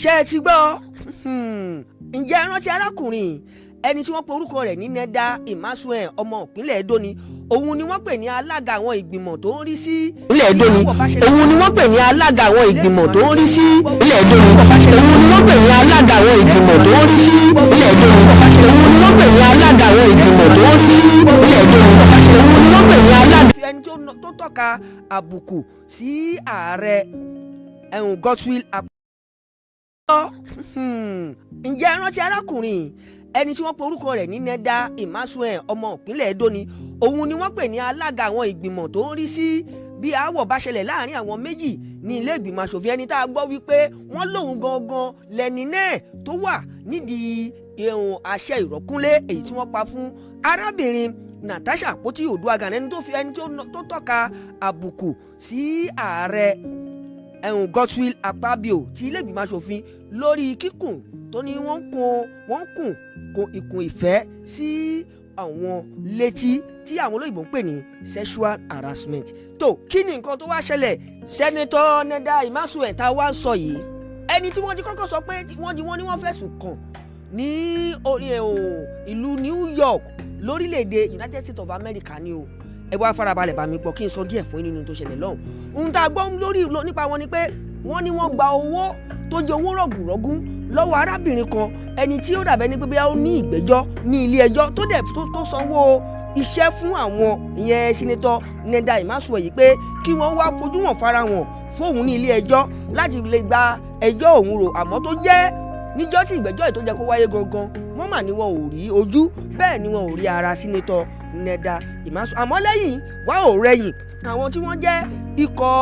ṣé ẹ ti gbọ́ ǹjẹ́ ẹ rántí arákùnrin ẹni tí wọ́n pe orúkọ rẹ̀ ní Neda Emmanuel ọmọ ìpínlẹ̀ Edo ni òun ni wọ́n pè ní alága àwọn ìgbìmọ̀ tó ń rí sí ilẹ̀ Edo ni òun ni wọ́n pè ní alága àwọn ìgbìmọ̀ tó ń rí sí ilẹ̀ Edo ni òun ni wọ́n pè ní alága àwọn ìgbìmọ̀ tó ń rí sí ilẹ̀ Edo ni òun ni wọ́n pè ní alága àwọn ìgbìmọ̀ tó ń rí sí ilẹ̀ Edo ni òun ni wọ́n pè ní alága. ẹni tó tọ́ka àbùkù sí ààrẹ Godswill ǹjẹ́ ẹ rántí arákùnrin ẹni tí wọ́n pe orúkọ rẹ̀ ní Neda Emmanuel ọmọ ìpínlẹ̀ Edo ni òun ni wọ́n pè ní alága àwọn ìgbìmọ̀ tó ń rí sí bí aáwọ̀ bá ṣẹlẹ̀ láàrin àwọn méjì ní ilé ìgbìmọ̀ aṣòfin ẹni tá a gbọ́ wípé wọ́n lòun gangan lẹ́ni náà tó wà nídìí àṣẹ ìrọ́kúnlé èyí tí wọ́n pa fún arábìnrin Natasha àpótí Odùagan ẹni tó tọ́ka àbùkù sí ààrẹ Godswill Akpabio ti ilé ìgbìmọ̀ aṣòfin lórí kíkùn tó ní wọ́n kùn ìkùn ìfẹ́ sí àwọn létí tí àwọn olóyìnbó ń pè ní sexual harassment. tó kí ni nǹkan tó wá ṣẹlẹ̀ sẹ́nitọ́ Neda Emmanuel tá a wá ń sọ yìí ẹni tí wọ́n ti kọ́kọ́ sọ pé wọ́n ní wọ́n fẹ̀sùn kàn ní ìlú New York lórílẹ̀‐èdè United States of America ni o ẹ wá farabalẹ̀ bá mi gbọ́ kí n sọ díẹ̀ fún yín nínú tó ṣẹlẹ̀ lọ́hùn. ohun tá a gbọ́ lórí nípa wọn ni pé wọ́n ní wọ́n gba owó tó jẹ́ owó rọ̀gùrọ̀gùn lọ́wọ́ arábìnrin kan ẹni tí ó dàbẹ́ ní pé bóyá ó ní ìgbẹ́jọ́ ní ilé ẹjọ́ tó sanwó iṣẹ́ fún àwọn ìyẹn sinetọ Neda Emmanuel yìí pé kí wọ́n wá fojú wọn fara wọn fóun ní ilé ẹjọ́ láti lè gba ẹjọ́ òun rò àmọ́ tó jẹ́ níjọ́ tí ìgbẹ́jọ́ yìí tó jẹ́ kó wáyé gangan wọ́n mà ní wọn ò rí ojú bẹ́ẹ̀ ni wọn ò rí ara sinetọ Neda Emmanuel àmọ́ lẹ́yìn wá ò rẹ̀yìn àwọn tí wọ́n jẹ́ ikọ̀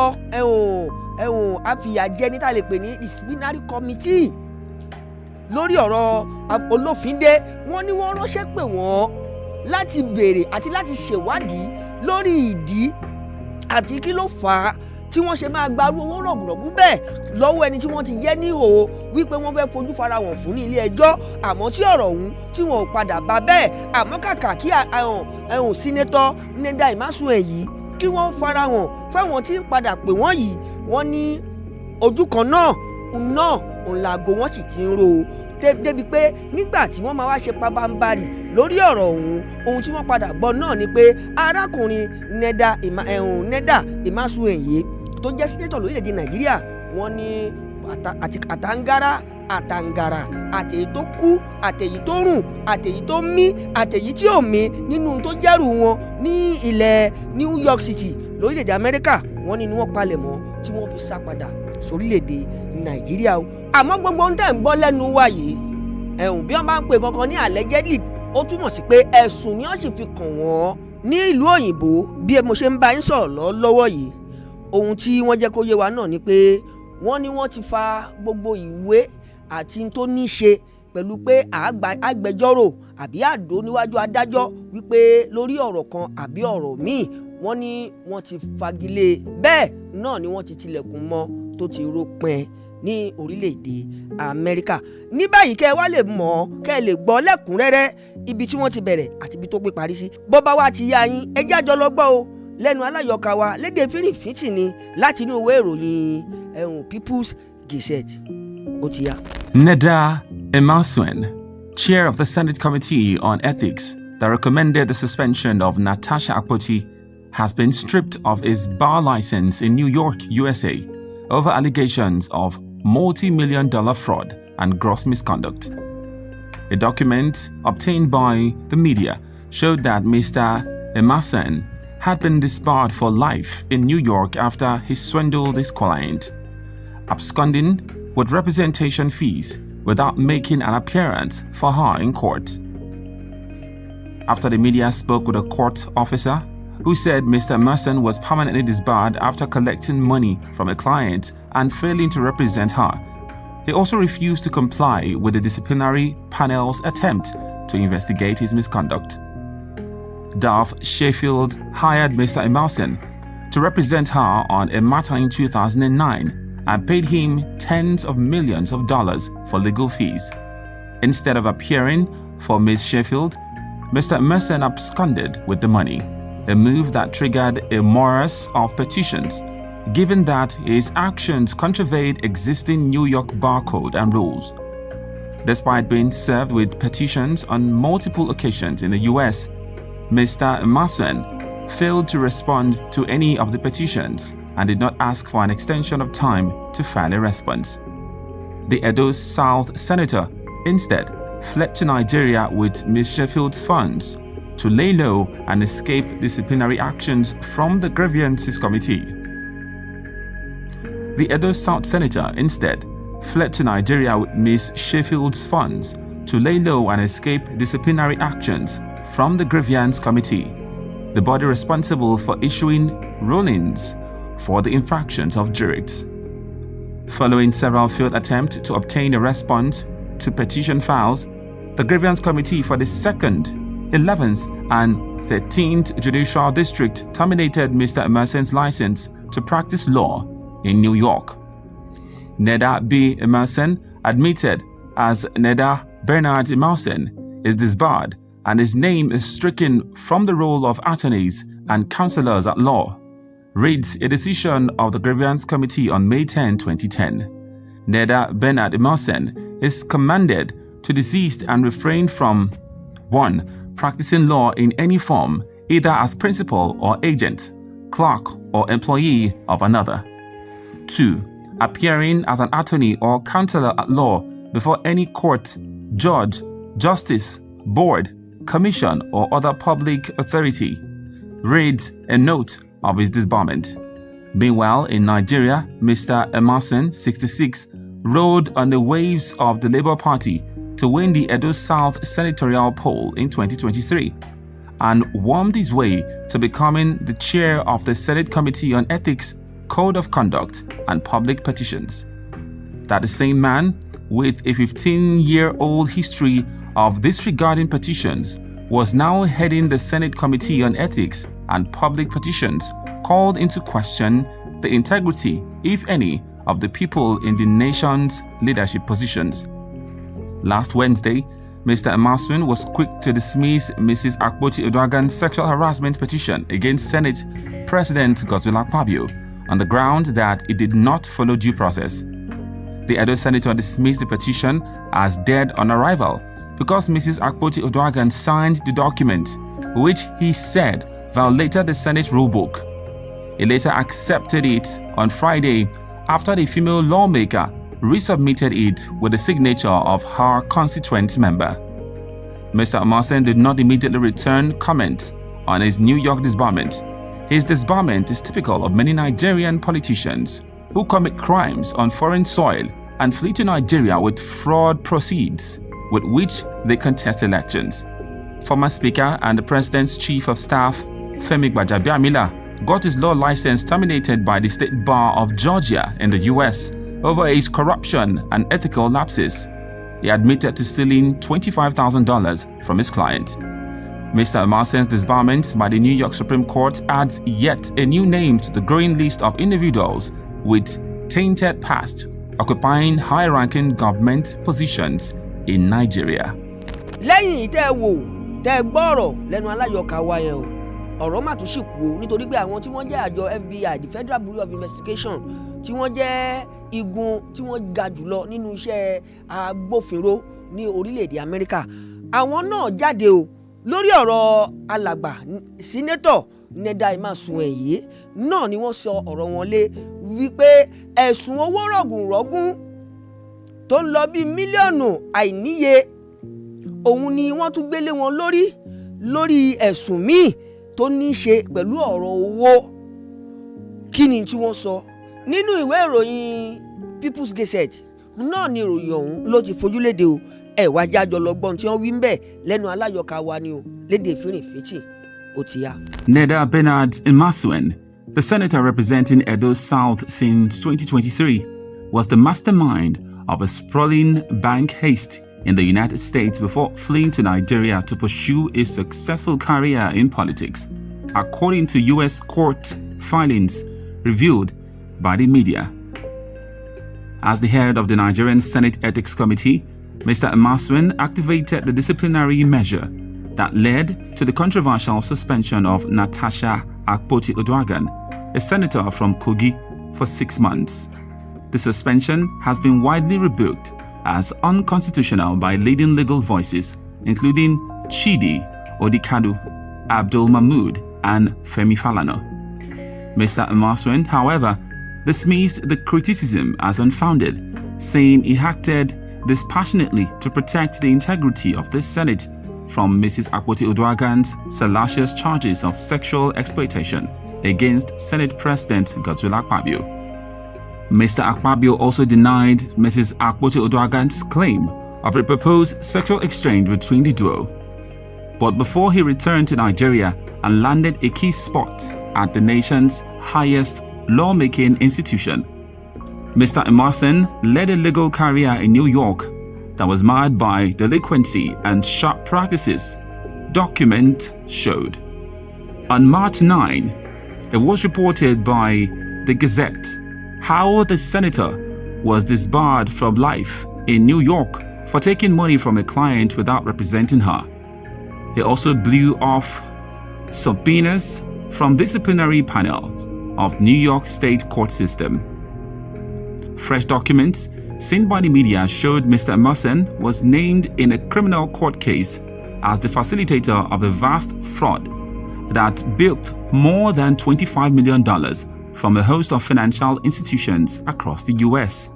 àfìyàjẹni tá a lè pè ní disciplinary committee lórí ọ̀rọ̀ olófinde wọ́n ní wọ́n ránṣẹ́ pè wọ́n láti béèrè àti láti ṣèwádìí lórí ìdí àti kí ló fà á tí wọ́n ṣe máa gbarú owó rọ̀gùrọ̀gù bẹ́ẹ̀ lọ́wọ́ ẹni tí wọ́n ti jẹ́ níhò wípé wọ́n fẹ́ fojú fara wọn fún ní ilé ẹjọ́ àmọ́ tí ọ̀rọ̀ ọ̀hún tí wọn ò padà bá bẹ́ẹ̀ àmọ́ kàkà kí sínétọ̀ Neda Emmanuel yìí kí wọ́n fara wọn fáwọn tí ń padà pè wọ́n yìí wọ́n ní ojú kan náà òǹlàgò wọn sì ti ń ro débi pé nígbà tí wọ́n máa wá ṣe pabambarì lórí ọ̀rọ̀ ohun tí wọ́n padà gbọ́ náà ni pé arákùnrin Neda Emmanuel yìí tó jẹ́ sínétọ̀ lórílẹ̀‐èdè Nàìjíríà wọ́n ní àtàǹgàrà àtèyí tó kú àtèyí tó rùn àtèyí tó mí àtèyí tí ò mí nínú tó jẹ́rù wọn ní ilẹ̀ New York City lórílẹ̀‐èdè Amẹ́ríkà wọ́n ní wọ́n palẹ̀ mọ́ tí wọ́n fi sá padà sórílẹ̀‐èdè Nàìjíríà o àmọ́ gbogbo ohun tẹ́ ń gbọ́ lẹ́nu wa yìí bí wọ́n bá ń pè kankan ní allegedly ó túmọ̀ sí pé ẹ̀sùn ni wọ́n sì fi kàn wọ́n ní ìlú òyìnbó bí mo ṣe ń bá yín sọ̀rọ̀ lọ́wọ́ yìí ohun tí wọ́n jẹ́ kó yé wa náà ni pé wọ́n ní wọ́n ti fa gbogbo ìwé àti tó ní ṣe pẹ̀lú pé agbẹjọ́rò àbí àdó níwájú adájọ́ wípé lórí ọ̀rọ̀ kan àbí ọ̀rọ̀ míì wọ́n ní wọ́n ti fagilé bẹ́ẹ̀ náà ni wọ́n ti tilẹ̀kùn mọ́ tó ti rópin ní orílẹ̀-èdè Amẹ́ríkà ní báyìí kẹ́ ẹ wá lè mọ̀ kẹ́ ẹ lè gbọ́ lẹ́kùnrẹ́rẹ́ ibi tí wọ́n ti bẹ̀rẹ̀ àti ibi tó gbé parí sí bọ́ bá wá ti yá yín ẹ jẹ́ àjọ lọ gbọ́ o lẹ́nu aláyọ̀ká wa lédè fínnífínntì ni láti inú ìwé ìròyìn People's Gazette ó ti yá. Neda Emmanuel, chair of the Senate Committee on Ethics that recommended the suspension of Natasha Akpoti, has been stripped of his bar license in New York, USA, over allegations of multi-million-dollar fraud and gross misconduct. A document obtained by the media showed that Mr. Emmanuel had been disbarred for life in New York after he swindled his client, absconding with representation fees without making an appearance for her in court. After the media spoke with a court officer who said Mr. Emmanuel was permanently disbarred after collecting money from a client and failing to represent her, he also refused to comply with the disciplinary panel's attempt to investigate his misconduct. Dove Sheffield hired Mr. Emmanuel to represent her on a matter in 2009 and paid him tens of millions of dollars for legal fees. Instead of appearing for Ms. Sheffield, Mr. Emmanuel absconded with the money, a move that triggered a morass of petitions given that his actions contravened existing New York bar code and rules. Despite being served with petitions on multiple occasions in the US, Mr. Emerson failed to respond to any of the petitions and did not ask for an extension of time to file a response. The Edo South senator instead fled to Nigeria with Ms. Sheffield's funds to lay low and escape disciplinary actions from the Grievances Committee. The Edo South senator instead fled to Nigeria with Ms. Sheffield's funds to lay low and escape disciplinary actions from the Grievance Committee, the body responsible for issuing rulings for the infractions of jurists. Following several failed attempts to obtain a response to petition files, the Grievance Committee for the 2nd, 11th, and 13th Judicial District terminated Mr. Emerson's license to practice law in New York. Neda B. Emerson, admitted as Neda Bernard Emerson, is disbarred and his name is stricken from the roll of attorneys and counselors at law, reads a decision of the Grievance Committee on May 10, 2010. Neda Bernard Emerson is commanded to desist and refrain from 1. Practicing law in any form, either as principal or agent, clerk or employee of another. 2. Appearing as an attorney or counselor at law before any court, judge, justice, board, commission, or other public authority, reads a note of his disbarment. Meanwhile, in Nigeria, Mr. Emerson, 66, rode on the waves of the Labour Party to win the Edo South senatorial poll in 2023 and wormed his way to becoming the chair of the Senate Committee on Ethics, Code of Conduct, and Public Petitions. That the same man, with a 15-year-old history of disregarding petitions, was now heading the Senate Committee on Ethics and Public Petitions, called into question the integrity, if any, of the people in the nation's leadership positions. Last Wednesday, Mr. Emerson was quick to dismiss Mrs. Akpoti-Uduaghan's sexual harassment petition against Senate President Godswill Akpabio on the ground that it did not follow due process. The Edo senator dismissed the petition as dead on arrival because Mrs. Akpoti-Uduaghan signed the document, which he said violated the Senate rulebook. He later accepted it on Friday after the female lawmaker resubmitted it with the signature of her constituent member. Mr. Emerson did not immediately return comment on his New York disbarment. His disbarment is typical of many Nigerian politicians who commit crimes on foreign soil and flee to Nigeria with fraud proceeds with which they contest elections. Former Speaker and the President's Chief of Staff, Femi Gbajabiamila, got his law license terminated by the State Bar of Georgia in the US over his corruption and ethical lapses. He admitted to stealing $25,000 from his client. Mr. Emerson's disbarment by the New York Supreme Court adds yet a new name to the growing list of individuals with tainted past occupying high-ranking government positions in Nigeria. lẹ́yìn tẹ́ wò tẹ́ gbọ́rọ̀ lẹ́nu aláyọ̀ká wa yẹn o ọ̀rọ̀ mà tún sì kú o nítorí pé àwọn tí wọ́n jẹ́ àjọ FBI, the Federal Bureau of Investigation, tí wọ́n jẹ́ igun tí wọ́n ga jùlọ nínú iṣẹ́ agbófinró ní orílẹ̀-èdè Amẹ́ríkà, àwọn náà jáde o lórí ọ̀rọ̀ alàgbà sínétọ̀ Neda Emerson yìí náà ni wọ́n sọ ọ̀rọ̀ wọn lé wípé ẹ̀sùn owó rọ̀gùnrọ̀gùn tó ń lọ bí mílíọ̀nù àìníye òun ni wọ́n tún gbélé wọn lórí ẹ̀sùn míì tó ní í ṣe pẹ̀lú ọ̀rọ̀ owó. Kí ni tí wọ́n sọ nínú ìwé ìròyìn People's Gazette náà ni ìròyìn ọ̀hún ló ti fojú léde o. Ẹ wá jájọ lọ́gbọ́n tí wọ́n wí ń bẹ̀ lẹ́nu aláyọ̀ká wa ni o lédè fínrìnfínntì ó ti yá. Neda Bernard Emerson, the senator representing Edo South since 2023, was the mastermind of a sprawling bank heist in the United States before fleeing to Nigeria to pursue a successful career in politics, according to U.S. court filings reviewed by the media. As the head of the Nigerian Senate Ethics Committee, Mr. Emerson activated the disciplinary measure that led to the controversial suspension of Natasha Akpoti-Uduaghan, a senator from Kogi, for 6 months. The suspension has been widely rebuked as unconstitutional by leading legal voices, including Chidi Odikadu, Abdul Mahmood, and Femi Falana. Mr. Emerson, however, dismissed the criticism as unfounded, saying he acted dispassionately to protect the integrity of the Senate from Mrs. Akpoti-Uduaghan's salacious charges of sexual exploitation against Senate President Godswill Akpabio. Mr. Akpabio also denied Mrs. Akpoti-Uduaghan's claim of a proposed sexual exchange between the duo. But before he returned to Nigeria and landed a key spot at the nation's highest lawmaking institution, Mr. Emerson led a legal career in New York that was marred by delinquency and sharp practices, documents showed. On March 9, it was reported by the Gazette how the senator was disbarred from life in New York for taking money from a client without representing her. He also blew off subpoenas from disciplinary panels of New York State court system. Fresh documents seen by the media showed Mr. Emerson was named in a criminal court case as the facilitator of a vast fraud that bilked more than $25 million from a host of financial institutions across the U.S.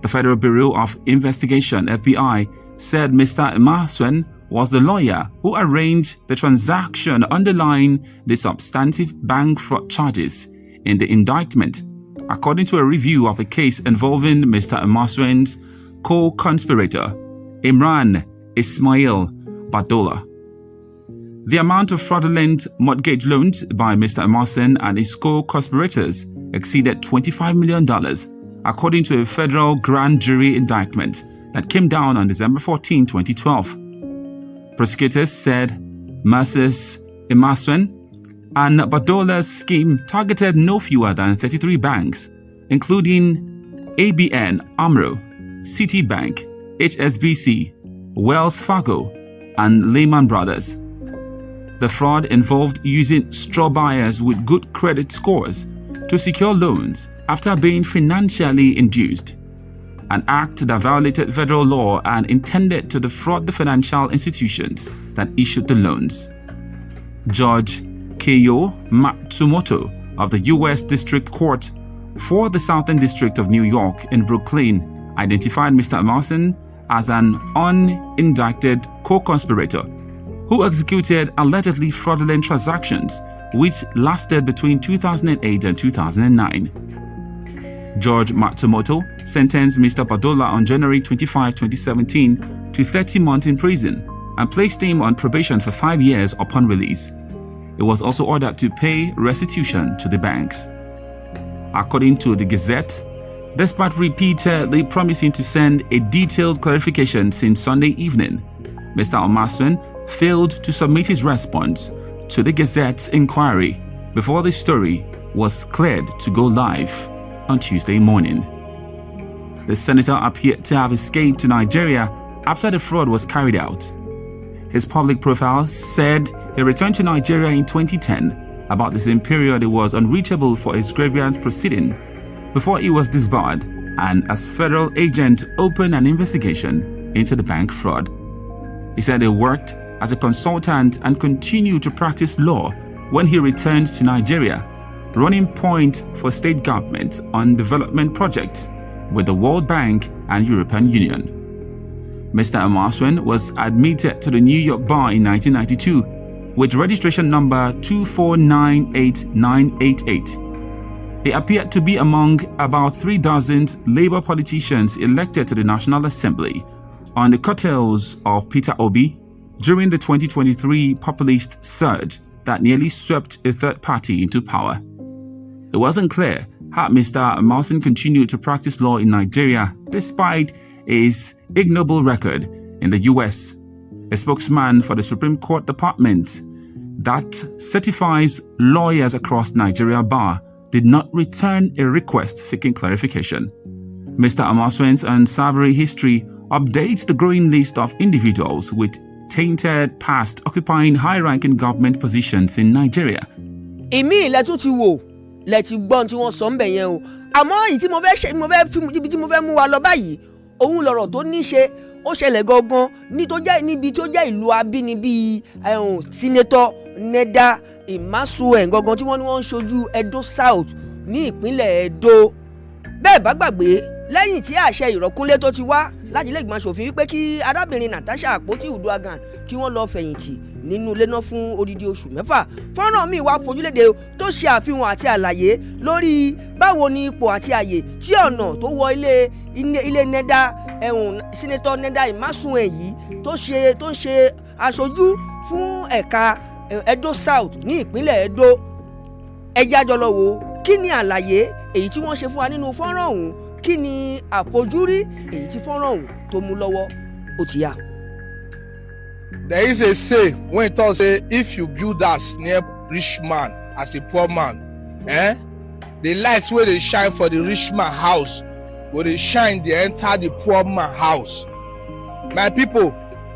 The Federal Bureau of Investigation, FBI, said Mr. Emerson was the lawyer who arranged the transaction underlying the substantive bank fraud charges in the indictment, according to a review of a case involving Mr. Emerson's co-conspirator, Imran Ismail Badola. The amount of fraudulent mortgage loans by Mr. Emerson and his co-conspirators exceeded $25 million, according to a federal grand jury indictment that came down on December 14, 2012. Prosecutors said Mrs. Emerson and Badola's scheme targeted no fewer than 33 banks, including ABN AMRO, Citibank, HSBC, Wells Fargo, and Lehman Brothers. The fraud involved using straw buyers with good credit scores to secure loans after being financially induced, an act that violated federal law and intended to defraud the financial institutions that issued the loans. Judge Keio Matsumoto of the U.S. District Court for the Southern District of New York in Brooklyn identified Mr. Emerson as an unindicted co-conspirator who executed allegedly fraudulent transactions which lasted between 2008 and 2009. Judge Matsumoto sentenced Mr. Badola on January 25, 2017 to 30 months in prison and placed him on probation for 5 years upon release. He was also ordered to pay restitution to the banks. According to the Gazette, despite repeatedly promising to send a detailed clarification since Sunday evening, Mr. Emerson failed to submit his response to the Gazette's inquiry before the story was cleared to go live on Tuesday morning. The senator appeared to have escaped to Nigeria after the fraud was carried out. His public profile said he returned to Nigeria in 2010. About the same period, he was unreachable for his grievance proceeding before he was disbarred, and as federal agent opened an investigation into the bank fraud. He said he worked as a consultant and continued to practice law when he returned to Nigeria, running point for state government on development projects with the World Bank and European Union. Mr. Emerson was admitted to the New York Bar in 1992 with registration number 2498988. He appeared to be among about 3 dozen Labour politicians elected to the National Assembly on the coattails of Peter Obi during the 2023 populist surge that nearly swept a third party into power. It wasn't clear how Mr. Emerson continued to practice law in Nigeria despite his ignoble record in the US. A spokesman for the Supreme Court Department that certifies lawyers across Nigeria Bar did not return a request seeking clarification. Mr. Emerson's unsavory history updates the growing list of individuals with tainted past occupying high-ranking government positions in Nigeria. Èmi ilẹ̀ tún ti wò lẹ ti gbọ́n tí wọ́n sọ ń bẹ̀ yẹn o. àmọ́ èyí tí mo fẹ́ mú wa lọ báyìí òun lọ̀rọ̀ tó ní ṣe ó ṣẹlẹ̀ gangan níbi tó jẹ́ ìlú abínibí sínétọ̀ Neda Imasuwen gangan tí wọ́n ní wọ́n ń ṣojú Edo South ní ìpínlẹ̀ Edo. bẹ́ẹ̀ bá gbàgbé lẹ́yìn tí àṣẹ ìrọ̀kúnlé tó ti wá láti ilé ìgbìmọ̀ aṣòfin wípé kí arábìnrin Natasha Akpoti Uduaghan kí wọ́n lọ fẹ̀yìntì nínú ilé náà fún odidi oṣù 6. fọ́nrán mi wá fojúlédè tó ṣe àfihàn àti àlàyé lórí báwo ni ipò àti àyè tí ọ̀nà tó wọ ilé Neda sínétọ̀ Neda Imasuwen yìí tó ń ṣe aṣojú fún ẹ̀ka Edo South ní ìpínlẹ̀ Edo. ẹ̀yà jọlọ wo kí ni àlàyé èyí tí wọ́n ṣe fún wa nínú fọ́nrán ọ̀hún, kí ni àfojúrí èyí tí fọ́nrán ọ̀hún tó mú lọ́wọ́ ó ti yá. There is a say when it talks say if you build house near rich man as a poor man, the lights where they shine for the rich man house, where they shine they enter the poor man house. My people,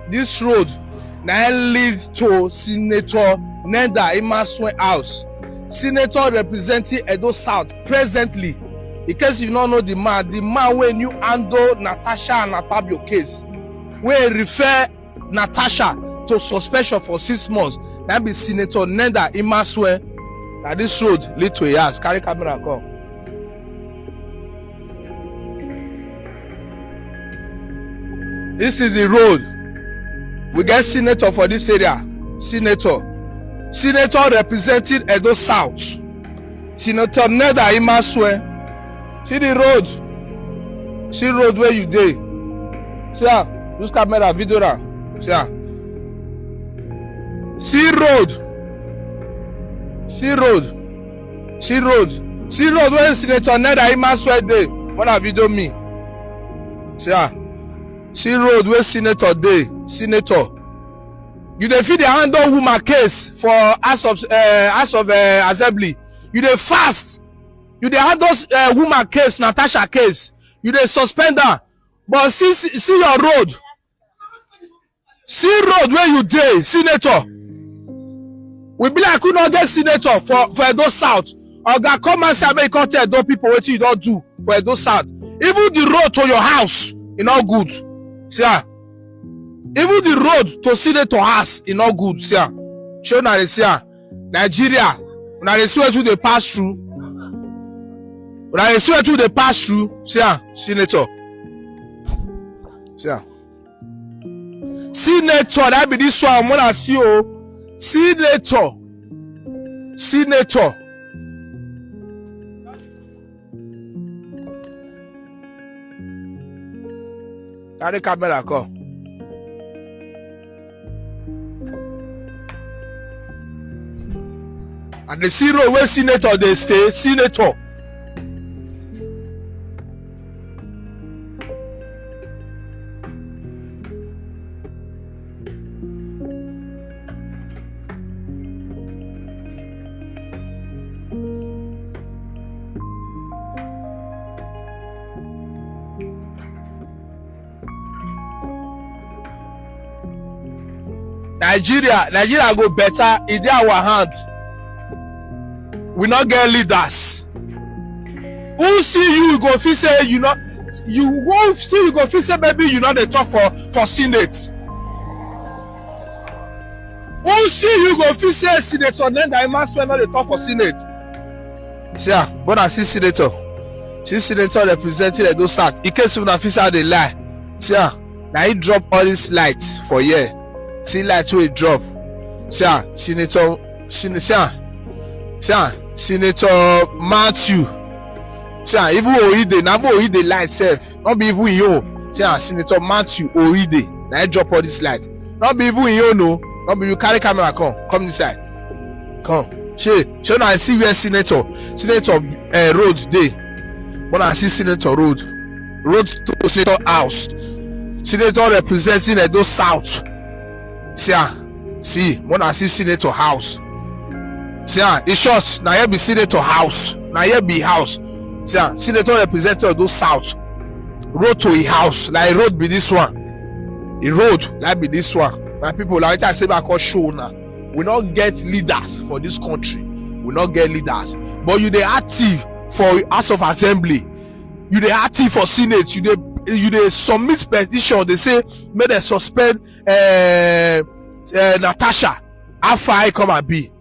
this road now leads to Senator Neda Imasuwen house. Senator representing Edo South presently. In case you don't know the man when you handle Natasha and Akpabio case, where refer Natasha to suspension for 6 months, that be Senator Neda Imasuwen. Now this road lead to a house. Carry camera come. This is the road. We get senator for this area. Senator representing Edo South. Senator Neda Imasuwen. See the road. See road where you dey. See how? Use camera, video ra. See how? See road. See road. See road. See road where Senator Neda Imasuwen dey. Wanna video me? See how? See road where senator dey. Senator. You dey fit dey handle woman case for House of Assembly. You dey fast. You dey handle woman case, Natasha case. You dey suspend her. But see your road. See road where you dey, senator. We be like we no get senator for Edo South. Oga come and say make you come tell Edo people wetin you don do for Edo South. Even the road to your house e no good. See ah. Even the road to senator house e no good. See ah. Shey una dey see ah. Nigeria, una dey see wetin dey pass through. Una dey see wetin dey pass through. See ah, senator. See ah. Senator, that be this one. When I see you, senator. Carry camera come. And the see road where senator they stay, senator. Nigeria go better in our hand. We not get leaders. Who see you go fit say you not, you won't see you go fit say maybe you not the talk for Senate. Who see you go fit say Senator Neda Imasuwen not the talk for Senate. See ah, when I see senator representing Edo South, in case you not fit say they lie. See ah, now he drop all these lights for here. See lights will drop. See ah, Senator Matthew. See ah, even Oide, na Oide light self. Not be even you. See ah, Senator Matthew Oide. Now he drop all these lights. Not be even you no. Not be you carry camera come this side. Come. Show now I see where senator road dey. When I see senator road to senator house. Senator representing Edo South. See when I see senator house. See in short, now here be senator house. Now here be house. See senator representing Edo South. Road to a house. Like road be this one. A road like be this one. My people, like I say back on show now. We not get leaders for this country. We we not get leaders. But you dey active for House of Assembly, you dey active for Senate, you dey submit petition. They say make dem suspend Natasha. How far I come and be?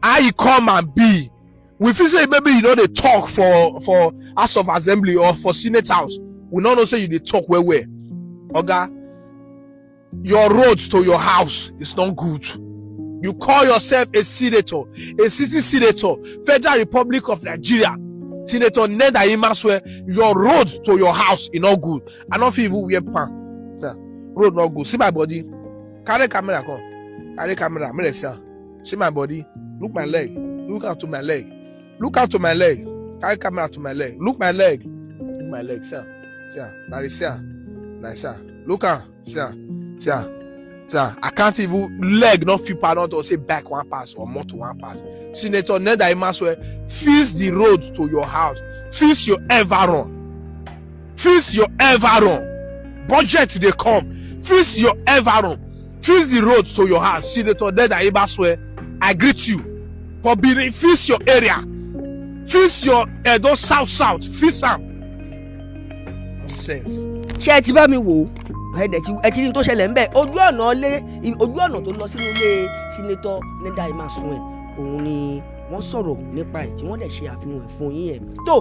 How you come and be? We feel say maybe you know they talk for House of Assembly or for Senate House. We not know say you dey talk where. Oga, your road to your house is not good. You call yourself a senator, a city senator, Federal Republic of Nigeria. Senator Neda Imaswe, your road to your house is not good. I don't feel even wear pan. Yeah. Road not good. See my body. Carry camera, come. Carry camera. See my body. Look my leg. Look out to my leg. Look out to my leg. Carry camera to my leg. Look my leg. Look my leg, sir. Nice, sir. Nice, sir. Look out, sir. Sir. I can't even leg not fit pardon to say back one pass or more to one pass. Senator Neda Imaswe, fix the road to your house. Fix your environ. Fix your environ. Budget they come. Fix your environ. Fix the road to your house. Senator Neda Imaswe, I greet you for being fix your area. Fix your Edo South. Fix am. Nonsense. Ṣé ẹ ti bá mi wò ẹ ti ní tó ṣẹlẹ̀ ńbẹ̀ ojú ọ̀nà tó lọ sínú ilé Senator Neda Imaswe òun ni wọ́n sọ̀rọ̀ nípa ẹ̀ tí wọ́n dẹ̀ ṣe àfihàn ẹ̀ fún yín ẹ̀ tó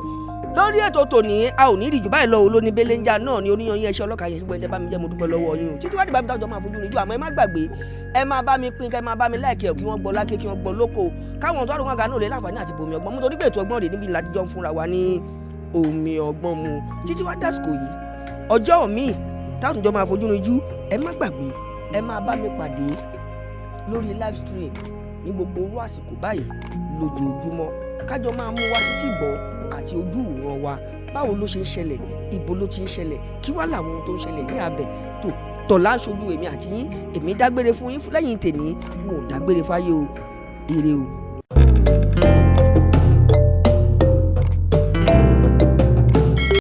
lórí ètò tòní a ò ní ìdíjú báyìí lọ olóní belenja náà ni oníyan yín ẹṣẹ ọlọ́kà yẹn ṣùgbọ́n ẹ̀ tẹ́ bá mi jẹ́ mo dúpẹ́ lọ́wọ́ yín o títí wá dìbà mi táwọn jọ máa fojú níjú àmọ́ ẹ má gbàgbé ẹ máa bá mi pín kẹ́ máa bá mi láìkẹ́ ọ̀ kí wọ́n gbọ́ lákè kí wọ́n gbọ́ lóko káwọn tó àrùn àgànà lè láǹfààní àti bomi ọgbọ́n mú torí pé ètò ọgbọ́n rè níbi láti jọ ń fúnra wa ní omi ọgbọ́n mu títí wá dásìkò yìí ọjọ́ míì táwọn jọ máa fojú níjú ẹ má gbàgbé ẹ máa bá mi pàdé lórí live stream ní gbogbo orú àsìkò báyìí lójoojúmọ́ kájọ máa mú wá títí ìbọ̀ àti ojú ìwọ̀n wa báwo ló ṣe ń ṣẹlẹ̀ ibo ló ti ń ṣẹlẹ̀ kí wá làwọn ohun tó ń ṣẹlẹ̀ ní abẹ tó tọ̀lá ṣojú èmi àti yín èmi dágbére fún yín lẹ́yìn tèmi mo dágbére fáyé o ire o.